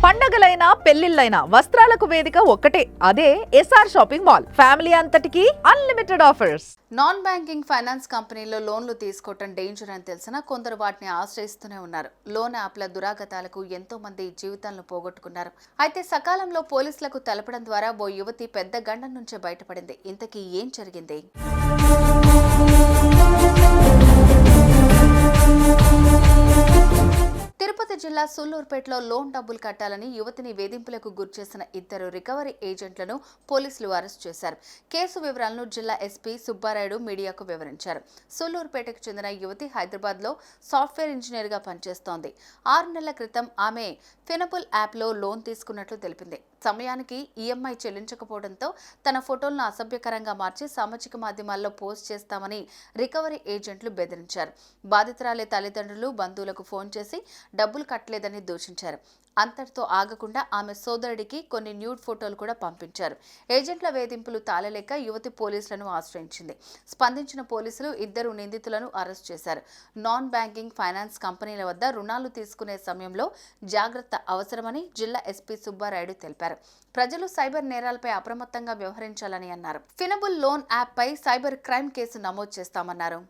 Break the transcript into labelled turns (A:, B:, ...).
A: పండగలైనా పెళ్లిళ్ళైనా వస్త్రాలకు వేదిక ఒక్కటే, అదే ఎస్ఆర్ షాపింగ్ మాల్. ఫ్యామిలీ అంతటికి unlimited offers.
B: Non banking finance కంపెనీల్లో లోన్లు తీసుకోవటం డేంజర్ అని తెలిసినా కొందరు వాటిని ఆశ్రయిస్తూనే ఉన్నారు. లోన్ యాప్ల దురాగతాలకు ఎంతో మంది జీవితాలను పోగొట్టుకున్నారు. అయితే సకాలంలో పోలీసులకు తెలపడం ద్వారా ఓ యువతి పెద్ద గండం నుంచే బయటపడింది. ఇంతకీ ఏం జరిగింది? తిరుపతి జిల్లా సూళ్లూరుపేటలో లోన్ డబ్బులు కట్టాలని యువతిని వేధింపులకు గురిచేసిన ఇద్దరు రికవరీ ఏజెంట్లను పోలీసులు అరెస్ట్ చేశారు. కేసు వివరాలను జిల్లా ఎస్పీ సుబ్బారాయుడు మీడియాకు వివరించారు. సూళ్లూరుపేటకు చెందిన యువతి హైదరాబాద్లో సాఫ్ట్వేర్ ఇంజనీర్గా పనిచేస్తోంది. 6 నెలల క్రితం ఆమె ఫినబుల్ యాప్లో లోన్ తీసుకున్నట్లు తెలిపింది. సమయానికి ఈఎంఐ చెల్లించకపోవడంతో తన ఫోటోలను అసభ్యకరంగా మార్చి సామాజిక మాధ్యమాల్లో పోస్ట్ చేస్తామని రికవరీ ఏజెంట్లు బెదిరించారు. బాధితురాలి తల్లిదండ్రులు, బంధువులకు ఫోన్ చేసి డబ్బులు కట్టలేదని దూషించారు. అంతటితో ఆగకుండా ఆమె సోదరుడికి కొన్ని న్యూడ్ ఫోటోలు కూడా పంపించారు. ఏజెంట్ల వేధింపులు తాళలేక యువతి పోలీసులను ఆశ్రయించింది. స్పందించిన పోలీసులు ఇద్దరు నిందితులను అరెస్ట్ చేశారు. నాన్ బ్యాంకింగ్ ఫైనాన్స్ కంపెనీల వద్ద రుణాలు తీసుకునే సమయంలో జాగ్రత్త అవసరమని జిల్లా ఎస్పీ సుబ్బారాయుడు తెలిపారు. ప్రజలు సైబర్ నేరాలపై అప్రమత్తంగా వ్యవహరించాలని అన్నారు. ఫినబుల్ లోన్ యాప్ పై సైబర్ క్రైమ్ కేసు నమోదు చేస్తామన్నారు.